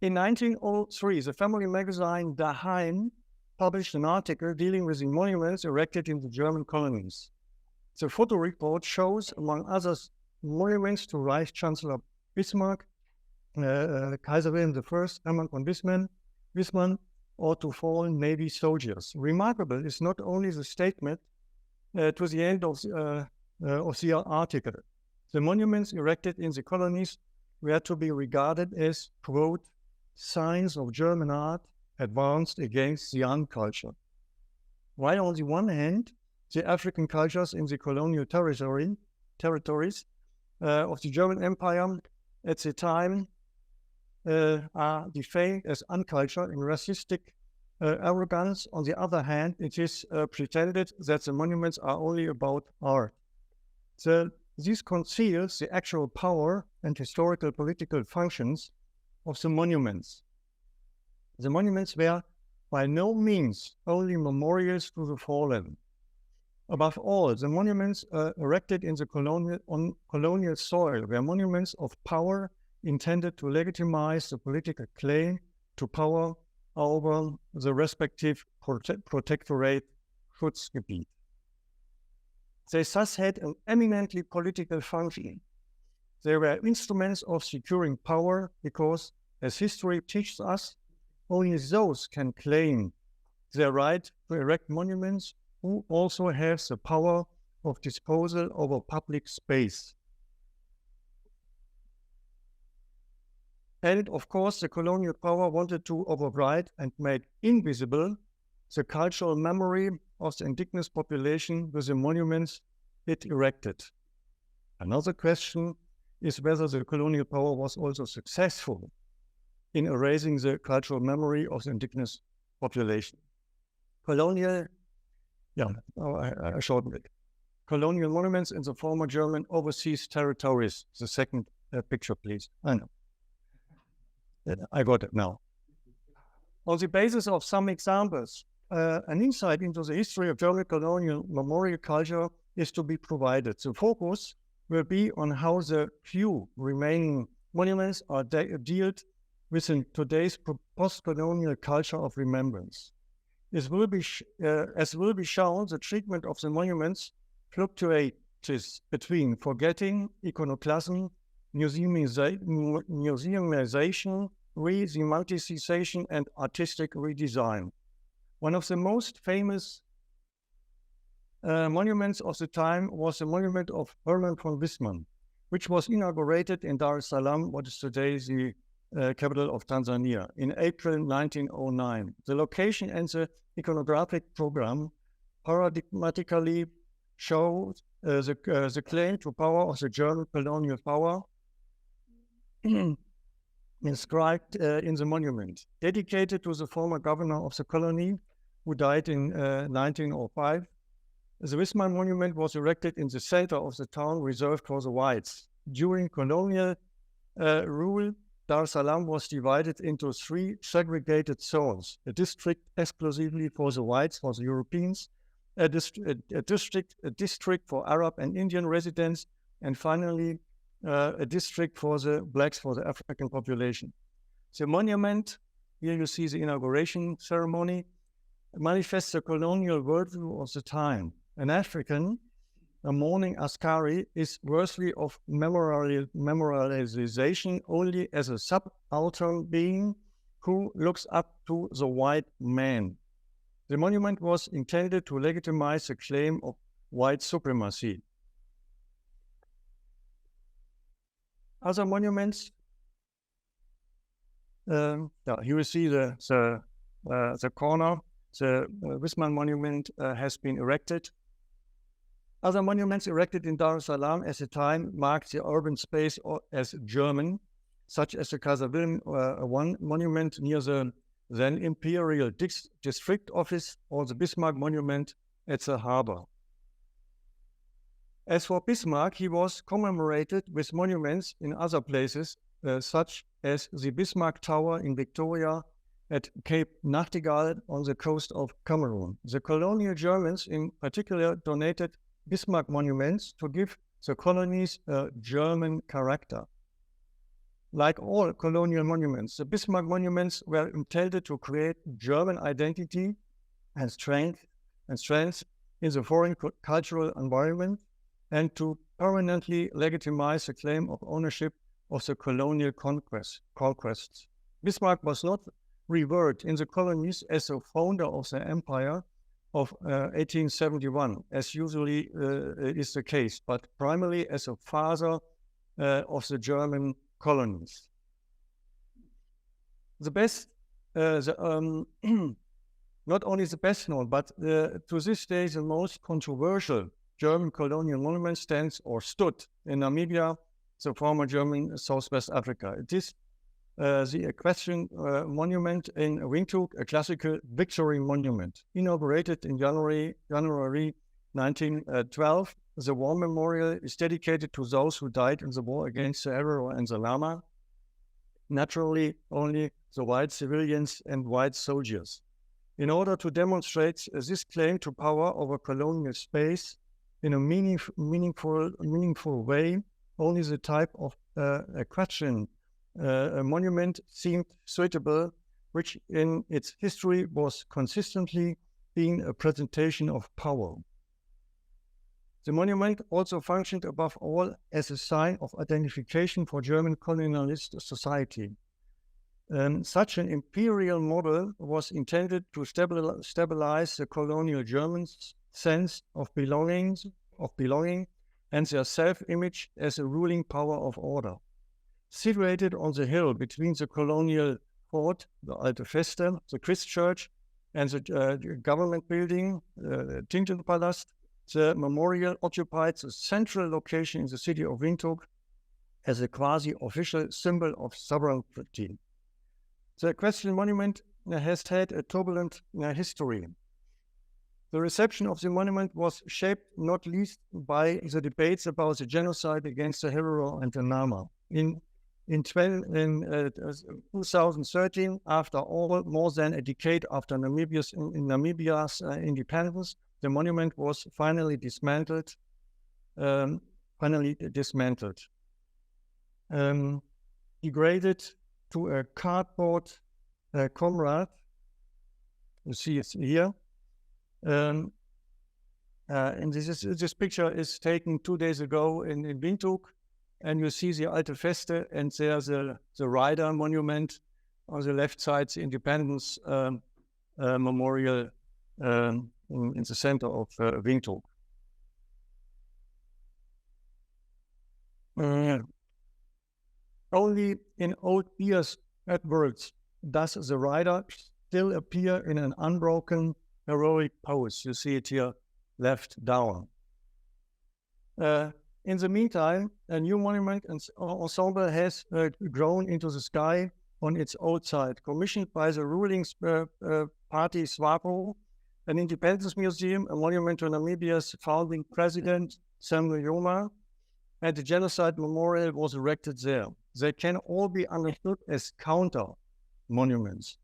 In 1903, the family magazine Daheim published an article dealing with the monuments erected in the German colonies. The photo report shows, among others, monuments to Reich Chancellor Bismarck, Kaiser Wilhelm I, Hermann von Wismar, or to fallen Navy soldiers. Remarkable is not only the statement to the end of the article. The monuments erected in the colonies were to be regarded as, quote, signs of German art advanced against the Yan culture. While on the one hand, the African cultures in the colonial territories of the German Empire at the time are defamed as uncultured and racistic arrogance. On the other hand, it is pretended that the monuments are only about art. This conceals the actual power and historical political functions of the monuments. The monuments were by no means only memorials to the fallen. Above all, the monuments erected in the colonial soil were monuments of power intended to legitimize the political claim to power over the respective protectorate Schutzgebiet. They thus had an eminently political function. They were instruments of securing power because, as history teaches us, only those can claim their right to erect monuments who also have the power of disposal over public space. And of course, the colonial power wanted to override and make invisible the cultural memory of the indigenous population with the monuments it erected. Another question is whether the colonial power was also successful in erasing the cultural memory of the indigenous population. I shortened it. Colonial monuments in the former German overseas territories. The second picture, please. I know. I got it now. On the basis of some examples, an insight into the history of German colonial memorial culture is to be provided. The focus will be on how the few remaining monuments are dealt with in today's post-colonial culture of remembrance. As will be shown, the treatment of the monuments fluctuates between forgetting, iconoclasm, museumization, re-semanticization, and artistic redesign. One of the most famous monuments of the time was the monument of Hermann von Wismar, which was inaugurated in Dar es Salaam, what is today the capital of Tanzania, in April 1909. The location and the iconographic program paradigmatically show the claim to power of the German colonial power inscribed in the monument. Dedicated to the former governor of the colony, who died in 1905, the Wismar monument was erected in the center of the town reserved for the whites. During colonial rule, Dar es Salaam was divided into 3 segregated zones: a district exclusively for the whites, for the Europeans, a district for Arab and Indian residents, and finally a district for the blacks, for the African population. The monument, here you see the inauguration ceremony, manifests the colonial worldview of the time. An African, a mourning Askari, is worthy of memorialization only as a subaltern being who looks up to the white man. The monument was intended to legitimize the claim of white supremacy. Other monuments, here you see the corner. The Wismar monument has been erected. Other monuments erected in Dar es Salaam at the time marked the urban space as German, such as the Kaiser Wilhelm I monument near the then Imperial District Office, or the Bismarck monument at the harbor. As for Bismarck, he was commemorated with monuments in other places, such as the Bismarck Tower in Victoria, at Cape Nachtigall on the coast of Cameroon. The colonial Germans in particular donated Bismarck monuments to give the colonies a German character. Like all colonial monuments, the Bismarck monuments were intended to create German identity and strength in the foreign cultural environment, and to permanently legitimize the claim of ownership of the colonial conquests. Bismarck was not revered in the colonies as a founder of the empire of 1871, as usually is the case, but primarily as a father of the German colonies. The best, not only the best known, but to this day the most controversial German colonial monument stands or stood in Namibia, the former German Southwest Africa. It is the Equestrian Monument in Windhoek, a classical victory monument. Inaugurated in January 1912, the war memorial is dedicated to those who died in the war against the Herero and the Lama. Naturally, only the white civilians and white soldiers. In order to demonstrate this claim to power over colonial space in a meaningful way, only the type of equestrian monument seemed suitable, which in its history was consistently being a presentation of power. The monument also functioned above all as a sign of identification for German colonialist society. Such an imperial model was intended to stabilize the colonial Germans' sense of belonging and their self-image as a ruling power of order. Situated on the hill between the colonial fort, the Alte Feste, the Christchurch, and the government building, Tintenpalast, the memorial occupied the central location in the city of Windhoek as a quasi-official symbol of sovereignty. The equestrian monument has had a turbulent history. The reception of the monument was shaped not least by the debates about the genocide against the Herero and the Nama. In 2013, after all, more than a decade after Namibia's independence, the monument was finally dismantled. Degraded to a cardboard comrade. You see it here. And this picture is taken 2 days ago in Windhoek, and you see the Alte Feste, and there's the rider monument on the left side, the Independence Memorial in the center of Windhoek. Only in old beers at words does the rider still appear in an unbroken heroic pose. You see it here, left down. In the meantime, a new monument ensemble has grown into the sky on its old side, commissioned by the ruling party SWAPO, an independence museum, a monument to Namibia's founding president, Samuel Yoma, and the genocide memorial was erected there. They can all be understood as counter monuments.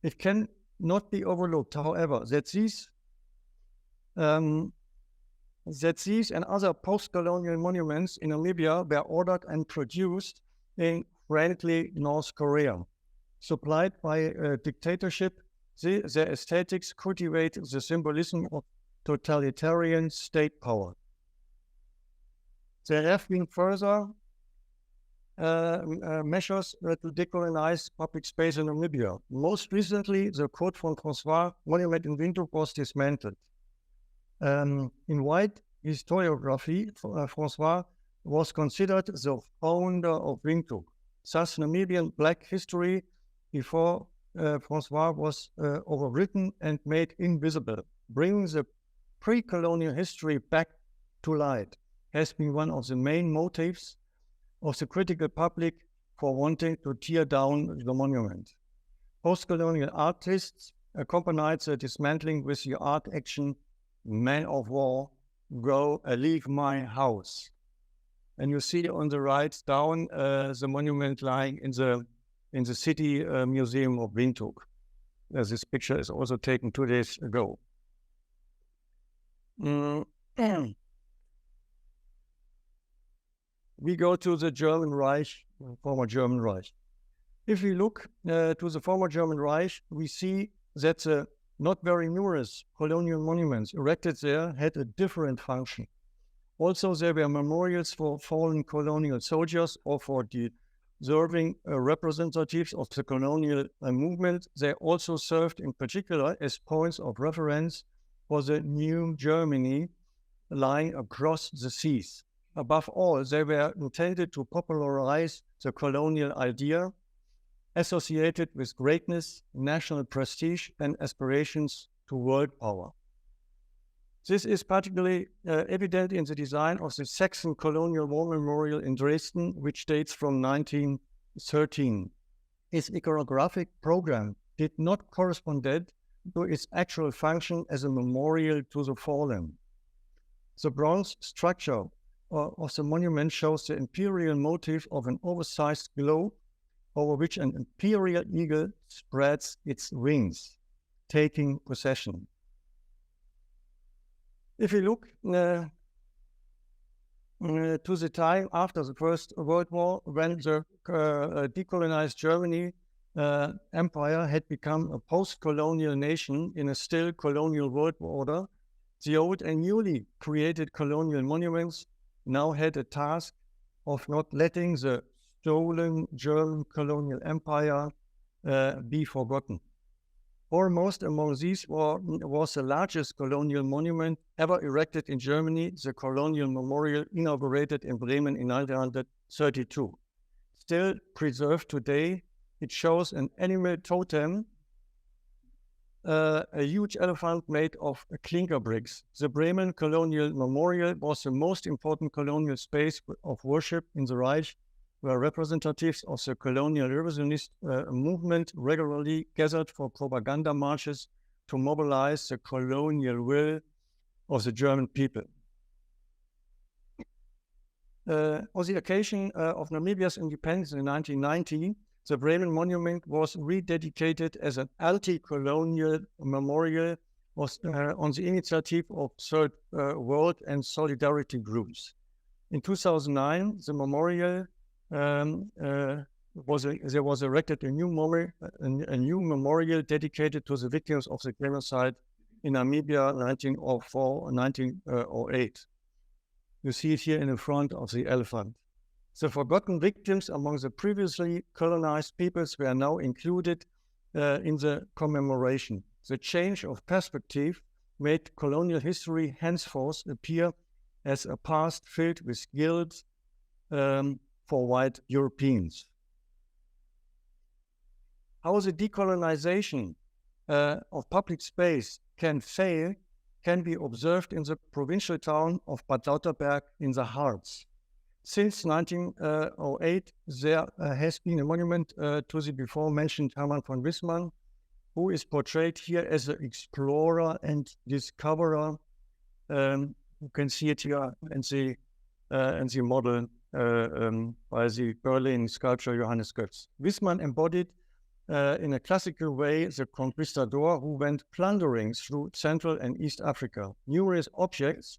It can not be overlooked, however, that these and other post-colonial monuments in Namibia were ordered and produced in friendly North Korea. Supplied by a dictatorship, their aesthetics cultivate the symbolism of totalitarian state power. There have been further measures to decolonize public space in Namibia. Most recently, the Côte François monument in Windhoek was dismantled. In white historiography, François was considered the founder of Windhoek. Thus, Namibian black history before François was overwritten and made invisible. Bringing the pre-colonial history back to light has been one of the main motives of the critical public for wanting to tear down the monument. Post-colonial artists accompanied the dismantling with the art action "Man of War, go leave my house." And you see on the right down the monument lying in the city museum of Windhoek. This picture is also taken 2 days ago. We go to the German Reich former German Reich. If we look to the former German Reich, we see that the not very numerous colonial monuments erected there had a different function. Also, there were memorials for fallen colonial soldiers or for deserving representatives of the colonial movement. They also served in particular as points of reference for the new Germany lying across the seas. Above all, they were intended to popularize the colonial idea associated with greatness, national prestige, and aspirations to world power. This is particularly evident in the design of the Saxon Colonial War Memorial in Dresden, which dates from 1913. Its iconographic program did not correspond to its actual function as a memorial to the fallen. The bronze structure of the monument shows the imperial motif of an oversized globe over which an imperial eagle spreads its wings, taking possession. If we look to the time after the First World War, when the decolonized Germany empire had become a post-colonial nation in a still colonial world order, the old and newly created colonial monuments now had a task of not letting the stolen German colonial empire be forgotten. Foremost among these was the largest colonial monument ever erected in Germany, the Colonial Memorial inaugurated in Bremen in 1932. Still preserved today, it shows an animal totem, a huge elephant made of clinker bricks. The Bremen Colonial Memorial was the most important colonial space of worship in the Reich, where representatives of the colonial revisionist movement regularly gathered for propaganda marches to mobilize the colonial will of the German people. On the occasion of Namibia's independence in 1990, the Bremen Monument was rededicated as an anti-colonial memorial on the initiative of Third World and Solidarity groups. In 2009, the memorial there was erected a new memorial dedicated to the victims of the genocide in Namibia 1904-1908. You see it here in the front of the elephant. The forgotten victims among the previously colonized peoples were now included in the commemoration. The change of perspective made colonial history henceforth appear as a past filled with guilt for white Europeans. How the decolonization of public space can fail can be observed in the provincial town of Bad Lauterberg in the Harz. Since 1908, there has been a monument to the before mentioned Hermann von Wissmann, who is portrayed here as an explorer and discoverer. You can see it here in the model by the Berlin sculptor Johannes Götz. Wissmann embodied in a classical way the conquistador who went plundering through Central and East Africa. Numerous objects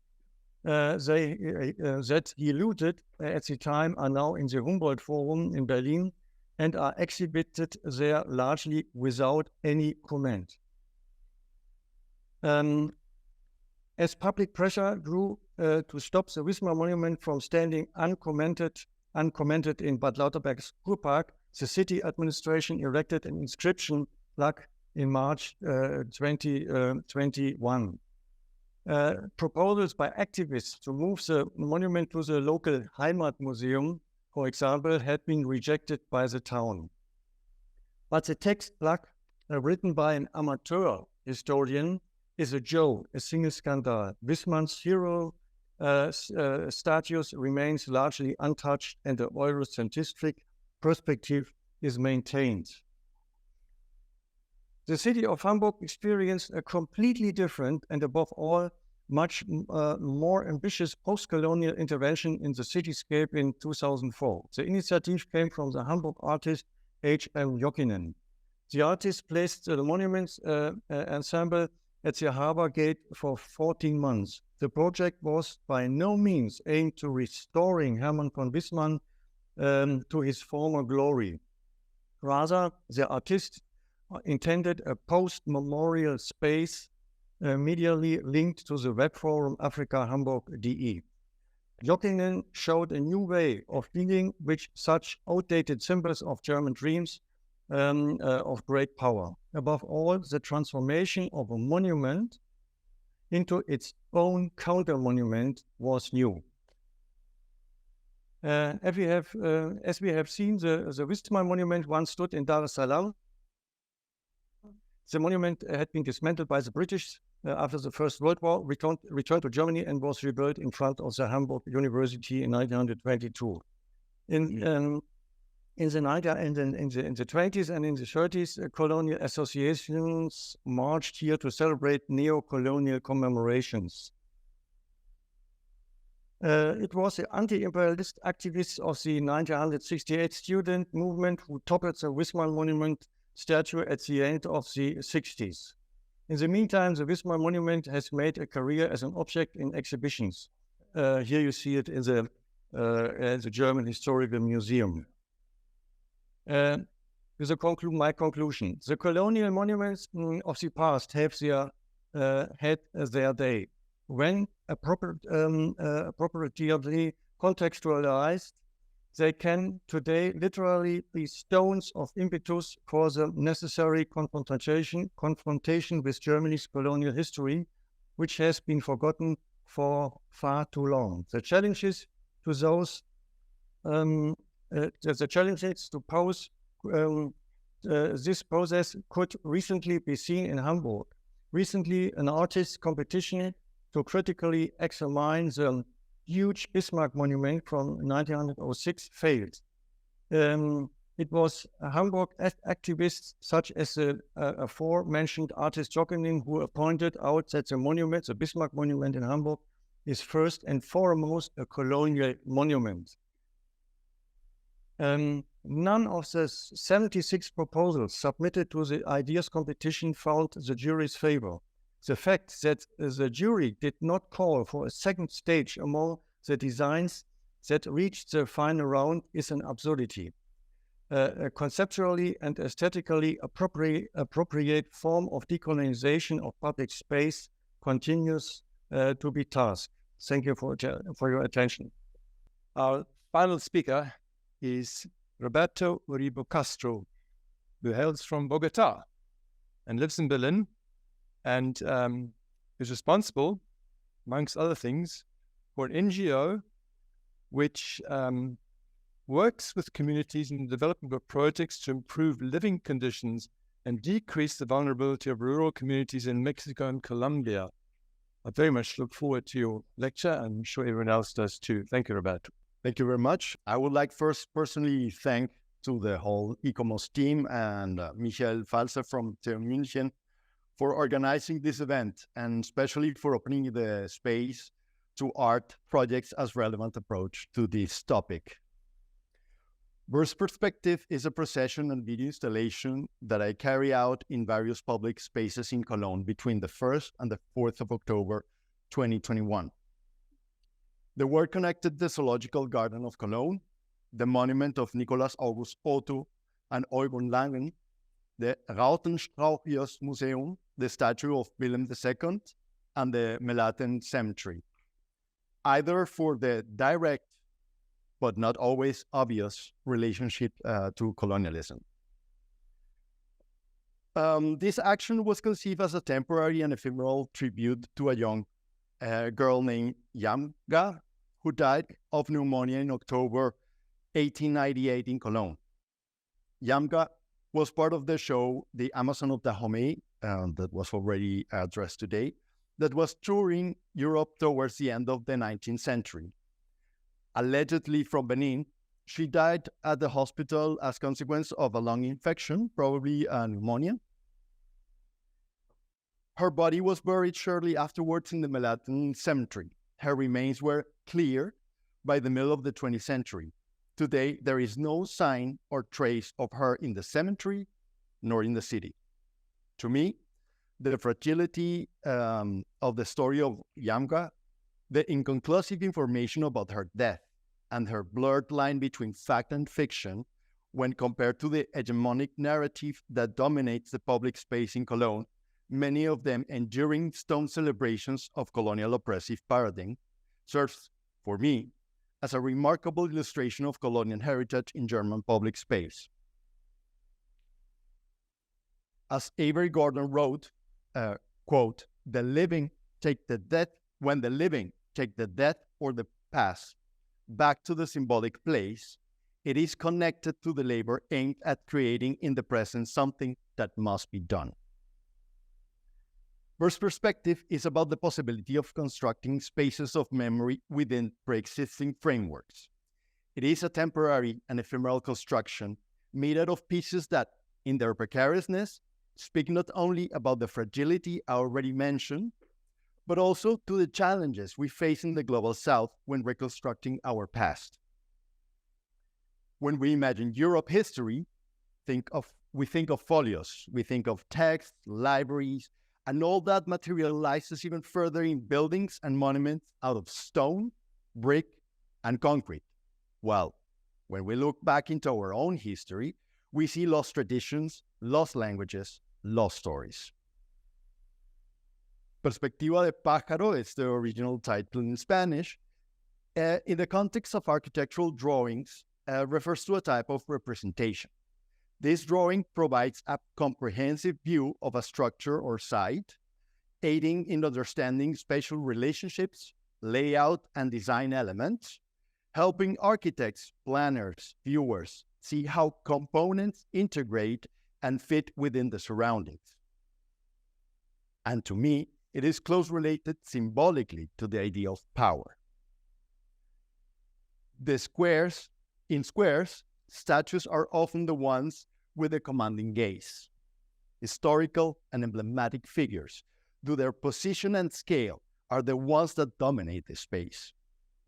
that he looted at the time are now in the Humboldt-Forum in Berlin and are exhibited there largely without any comment. As public pressure grew to stop the Wissmann monument from standing uncommented in Bad Lauterberg's Kurpark, the city administration erected an inscription plaque in March 2021. Proposals by activists to move the monument to the local Heimatmuseum, for example, had been rejected by the town. But the text plaque, written by an amateur historian, is a joke, a single scandal. Wissmann's hero status remains largely untouched and the Eurocentric perspective is maintained. The city of Hamburg experienced a completely different and above all much more ambitious post-colonial intervention in the cityscape in 2004. The initiative came from the Hamburg artist H.M. Jokinen. The artist placed the monuments ensemble at the harbor gate for 14 months. The project was by no means aimed to restoring Hermann von Wissmann to his former glory. Rather, the artist intended a post-memorial space medially linked to the web forum Africa Hamburg.de. Joachim showed a new way of dealing with such outdated symbols of German dreams of great power. Above all, the transformation of a monument into its own counter-monument was new. As we have seen, the Wismar monument once stood in Dar es Salaam. The monument had been dismantled by the British after the First World War, returned to Germany, and was rebuilt in front of the Hamburg University in 1922. In the 20s and in the 30s, colonial associations marched here to celebrate neo-colonial commemorations. It was the anti-imperialist activists of the 1968 student movement who toppled the Wismar monument statue at the end of the 60s. In the meantime, the Wismar monument has made a career as an object in exhibitions. Here you see it in the German Historical Museum. My conclusion. The colonial monuments of the past have had their day. When appropriately contextualized, they can today literally be stones of impetus for the necessary confrontation with Germany's colonial history, which has been forgotten for far too long. The challenges to those, the challenges to pose this process could recently be seen in Hamburg. Recently, an artist's competition to critically examine the huge Bismarck monument from 1906 failed. It was Hamburg activists such as the aforementioned artist Joachim who pointed out that the Bismarck monument in Hamburg, is first and foremost a colonial monument. None of the 76 proposals submitted to the ideas competition found the jury's favor. The fact that the jury did not call for a second stage among the designs that reached the final round is an absurdity. A conceptually and aesthetically appropriate form of decolonization of public space continues to be tasked. Thank you for your attention. Our final speaker is Roberto Uribe Castro, who hails from Bogota and lives in Berlin, and is responsible, amongst other things, for an NGO which works with communities in the development of projects to improve living conditions and decrease the vulnerability of rural communities in Mexico and Colombia. I very much look forward to your lecture, and I'm sure everyone else does too. Thank you, Roberto. Thank you very much. I would like first personally thank to the whole ICOMOS team and Michael Falser from TU Munich for organizing this event, and especially for opening the space to art projects as relevant approach to this topic. BERGH's Perspective is a procession and video installation that I carry out in various public spaces in Cologne between the 1st and the 4th of October 2021. The work connected the Zoological Garden of Cologne, the monument of Nicolas August Otto and Eugen Langen, the Rautenstrauchers Museum, the statue of Wilhelm II, and the Melaten Cemetery, either for the direct but not always obvious relationship to colonialism. This action was conceived as a temporary and ephemeral tribute to a young girl named Nkanga, who died of pneumonia in October 1898 in Cologne. Nkanga was part of the show The Amazon of Dahomey, that was already addressed today, that was touring Europe towards the end of the 19th century. Allegedly from Benin, she died at the hospital as consequence of a lung infection, probably pneumonia. Her body was buried shortly afterwards in the Melaten Cemetery. Her remains were cleared by the middle of the 20th century. Today, there is no sign or trace of her in the cemetery, nor in the city. To me, the fragility of the story of Nkanga, the inconclusive information about her death, and her blurred line between fact and fiction when compared to the hegemonic narrative that dominates the public space in Cologne, many of them enduring stone celebrations of colonial oppressive paradigm, serves, for me, as a remarkable illustration of colonial heritage in German public space. As Avery Gordon wrote, quote, "The living take the death, when the living take the death or the past back to the symbolic place, it is connected to the labor aimed at creating in the present something that must be done." BERGH's perspective is about the possibility of constructing spaces of memory within pre-existing frameworks. It is a temporary and ephemeral construction made out of pieces that, in their precariousness, speak not only about the fragility I already mentioned, but also to the challenges we face in the Global South when reconstructing our past. When we imagine Europe history, we think of folios, we think of texts, libraries, and all that materializes even further in buildings and monuments out of stone, brick, and concrete. Well, when we look back into our own history, we see lost traditions, lost languages, lost stories. Perspectiva de pájaro is the original title in Spanish. In the context of architectural drawings, refers to a type of representation. This drawing provides a comprehensive view of a structure or site, aiding in understanding spatial relationships, layout, and design elements, helping architects, planners, viewers see how components integrate and fit within the surroundings. And to me, it is close related symbolically to the idea of power. In squares, statues are often the ones with a commanding gaze. Historical and emblematic figures, due their position and scale, are the ones that dominate the space.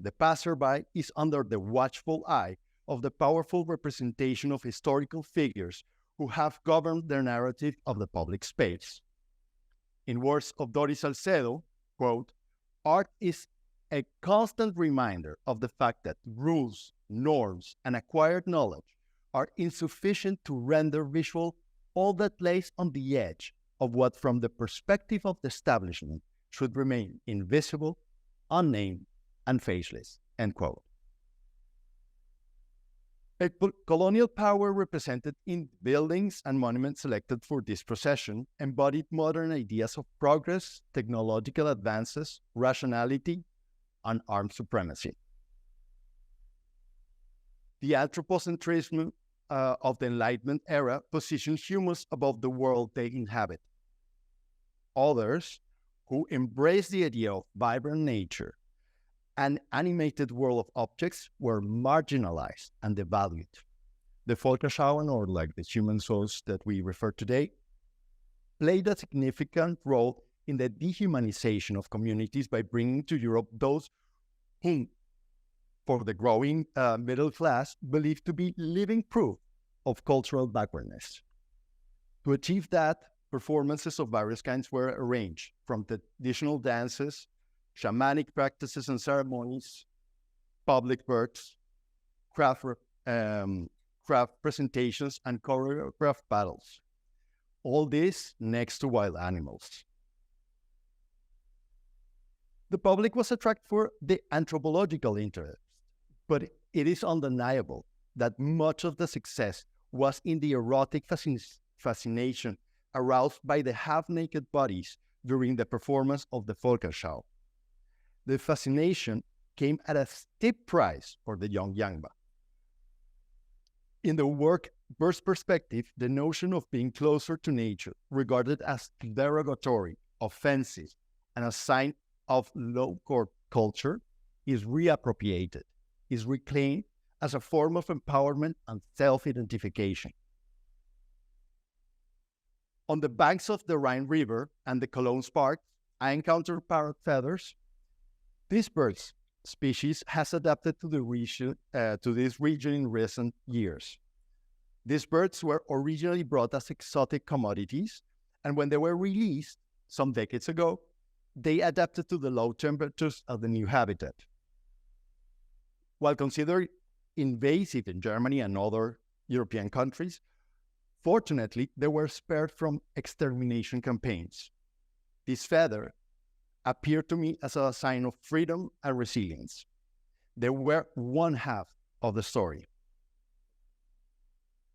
The passerby is under the watchful eye of the powerful representation of historical figures who have governed the narrative of the public space. In words of Doris Salcedo, quote, "Art is a constant reminder of the fact that rules, norms, and acquired knowledge are insufficient to render visual all that lays on the edge of what from the perspective of the establishment should remain invisible, unnamed, and faceless," end quote. A colonial power represented in buildings and monuments selected for this procession embodied modern ideas of progress, technological advances, rationality, and armed supremacy. The anthropocentrism of the Enlightenment era positions humans above the world they inhabit. Others, who embrace the idea of vibrant nature, an animated world of objects, were marginalized and devalued. The Völkerschauen, or like the human souls that we refer today, played a significant role in the dehumanization of communities by bringing to Europe those whom, for the growing middle class, believed to be living proof of cultural backwardness. To achieve that, performances of various kinds were arranged, from traditional dances, shamanic practices and ceremonies, public works, craft presentations, and choreographed battles. All this next to wild animals. The public was attracted for the anthropological interest, but it is undeniable that much of the success was in the erotic fascination aroused by the half-naked bodies during the performance of the Völkerschau. The fascination came at a steep price for the young Yangba. In the work BERGH's perspective, the notion of being closer to nature, regarded as derogatory, offensive, and a sign of low-court culture, is reappropriated, is reclaimed as a form of empowerment and self-identification. On the banks of the Rhine River and the Cologne parks, I encountered parrot feathers. This bird species has adapted to this region in recent years. These birds were originally brought as exotic commodities, and when they were released some decades ago, they adapted to the low temperatures of the new habitat. While considered invasive in Germany and other European countries, fortunately, they were spared from extermination campaigns. This feather appeared to me as a sign of freedom and resilience. They were one half of the story.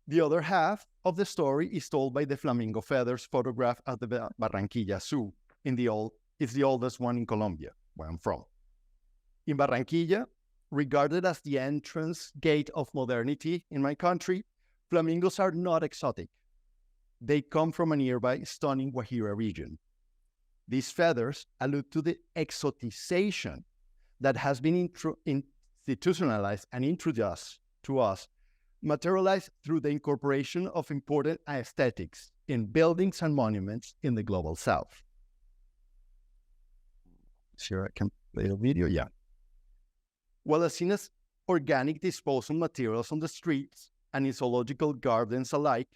The other half of the story is told by the flamingo feathers photographed at the Barranquilla Zoo. It's the oldest one in Colombia, where I'm from. In Barranquilla, regarded as the entrance gate of modernity in my country, flamingos are not exotic. They come from a nearby stunning Guajira region. These feathers allude to the exoticization that has been institutionalized and introduced to us, materialized through the incorporation of important aesthetics in buildings and monuments in the global south. Here I can play a video, yeah. While seen as organic disposal materials on the streets and in zoological gardens alike,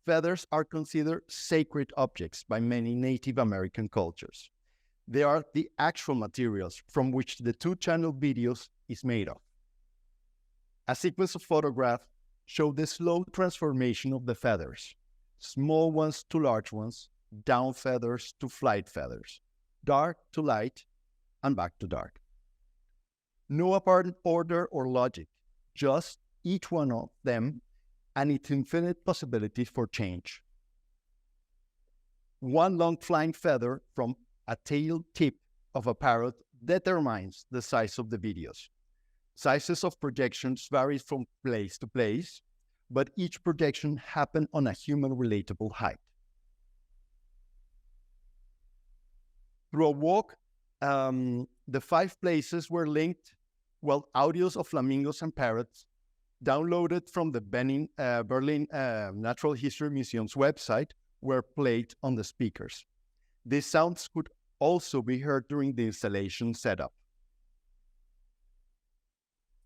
feathers are considered sacred objects by many Native American cultures. They are the actual materials from which the two-channel videos is made of. A sequence of photographs show the slow transformation of the feathers, small ones to large ones, down feathers to flight feathers, dark to light, and back to dark. No apparent order or logic, just each one of them and its infinite possibilities for change. One long flying feather from a tail tip of a parrot determines the size of the videos. Sizes of projections vary from place to place, but each projection happened on a human relatable height. Through a walk, the 5 places were linked, while audios of flamingos and parrots downloaded from the Berlin Natural History Museum's website were played on the speakers. These sounds could also be heard during the installation setup.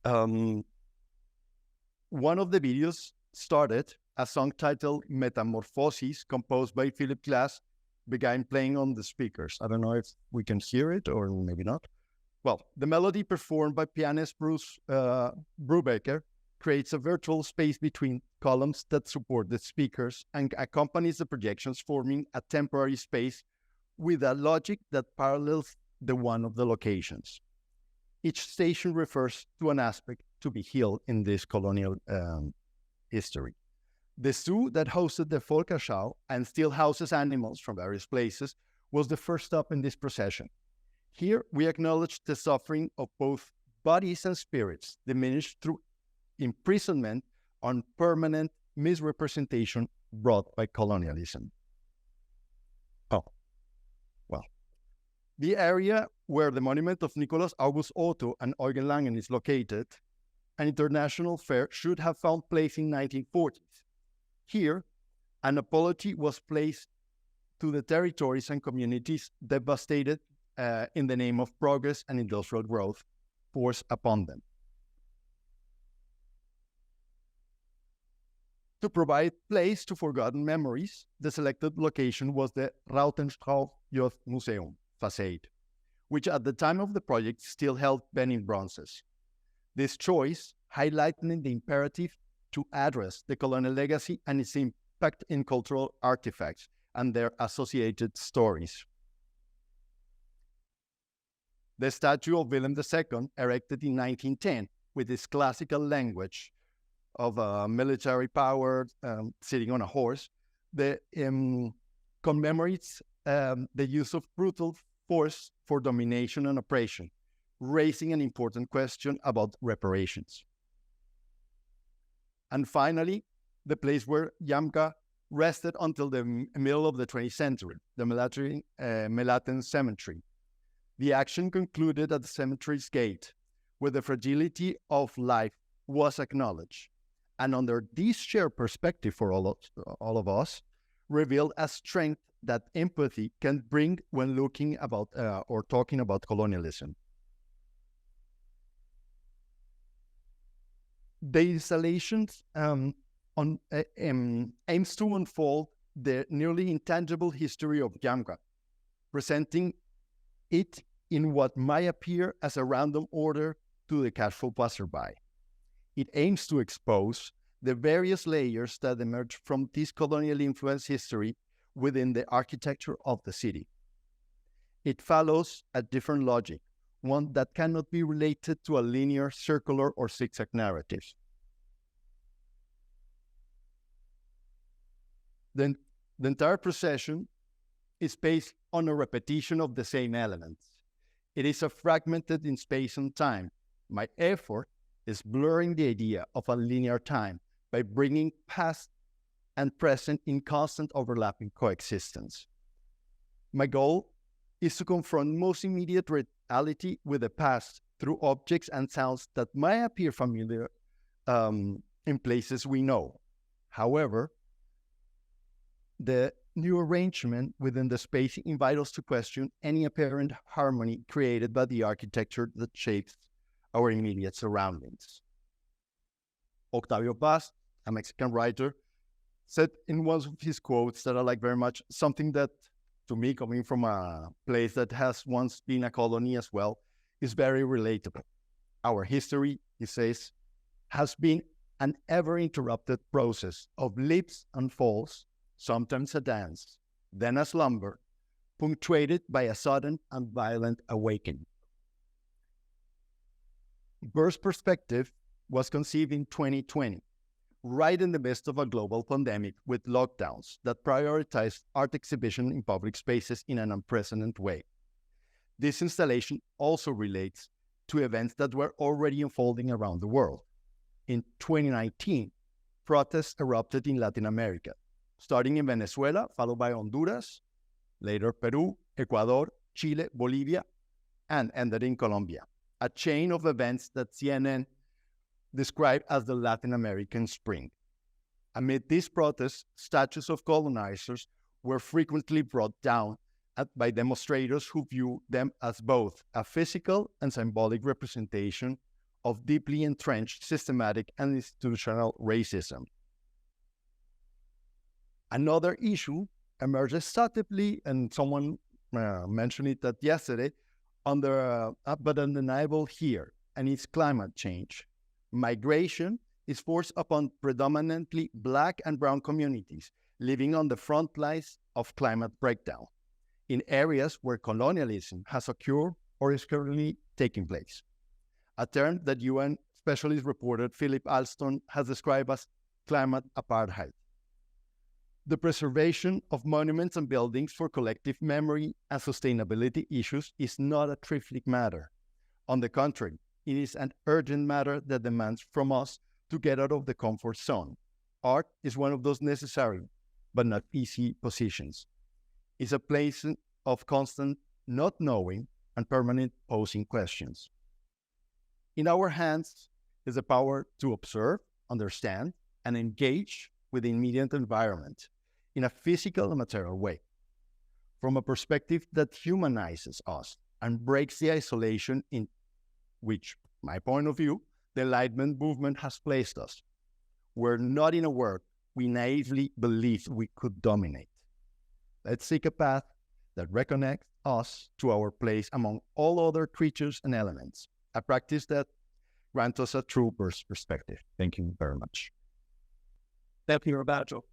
One of the videos started a song titled Metamorphosis, composed by Philip Glass, began playing on the speakers. I don't know if we can hear it or maybe not. Well, the melody performed by pianist Bruce Brubaker creates a virtual space between columns that support the speakers and accompanies the projections, forming a temporary space with a logic that parallels the one of the locations. Each station refers to an aspect to be healed in this colonial history. The zoo that hosted the Volkerschau and still houses animals from various places was the first stop in this procession. Here, we acknowledge the suffering of both bodies and spirits, diminished through imprisonment on permanent misrepresentation brought by colonialism. The area where the monument of Nicolas August Otto and Eugen Langen is located, an international fair should have found place in 1940s. Here, an apology was placed to the territories and communities devastated in the name of progress and industrial growth forced upon them. To provide place to forgotten memories, the selected location was the Rautenstrauch Youth Museum facade, which at the time of the project still held Benin bronzes. This choice highlighting the imperative to address the colonial legacy and its impact in cultural artifacts and their associated stories. The statue of Willem II, erected in 1910, with its classical language of military power sitting on a horse, commemorates the use of brutal force for domination and oppression, raising an important question about reparations. And finally, the place where Yamka rested until the middle of the 20th century, the Melaten Cemetery. The action concluded at the cemetery's gate, where the fragility of life was acknowledged, and under this shared perspective for all of us, revealed a strength that empathy can bring when looking about or talking about colonialism. The installations aims to unfold the nearly intangible history of Yamka, presenting it in what might appear as a random order to the casual passerby. It aims to expose the various layers that emerge from this colonial influence history within the architecture of the city. It follows a different logic, one that cannot be related to a linear, circular, or zigzag narrative. Then the entire procession is based on a repetition of the same elements. It is fragmented in space and time. My effort is blurring the idea of a linear time by bringing past and present in constant overlapping coexistence. My goal is to confront most immediate reality with the past through objects and sounds that might appear familiar in places we know. However, the new arrangement within the space invites us to question any apparent harmony created by the architecture that shapes our immediate surroundings. Octavio Paz, a Mexican writer, said in one of his quotes that I like very much, something that, to me, coming from a place that has once been a colony as well, is very relatable. Our history, he says, has been an ever-interrupted process of leaps and falls, sometimes a dance, then a slumber, punctuated by a sudden and violent awakening. BERGH's perspective was conceived in 2020, right in the midst of a global pandemic with lockdowns that prioritized art exhibition in public spaces in an unprecedented way. This installation also relates to events that were already unfolding around the world. In 2019, protests erupted in Latin America, starting in Venezuela, followed by Honduras, later Peru, Ecuador, Chile, Bolivia, and ended in Colombia, a chain of events that CNN described as the Latin American Spring. Amid these protests, statues of colonizers were frequently brought down by demonstrators who view them as both a physical and symbolic representation of deeply entrenched systematic and institutional racism. Another issue emerges subtly, and someone mentioned it that yesterday, but undeniable here, and it's climate change. Migration is forced upon predominantly Black and Brown communities living on the front lines of climate breakdown in areas where colonialism has occurred or is currently taking place, a term that UN specialist reporter Philip Alston has described as climate apartheid. The preservation of monuments and buildings for collective memory and sustainability issues is not a trifling matter. On the contrary, it is an urgent matter that demands from us to get out of the comfort zone. Art is one of those necessary but not easy positions. It's a place of constant not knowing and permanent posing questions. In our hands is the power to observe, understand, and engage with the immediate environment in a physical and material way, from a perspective that humanizes us and breaks the isolation in which, my point of view, the Enlightenment movement has placed us. We're not in a world we naively believed we could dominate. Let's seek a path that reconnects us to our place among all other creatures and elements, a practice that grants us a true perspective. Thank you very much. Thank you, Roberto.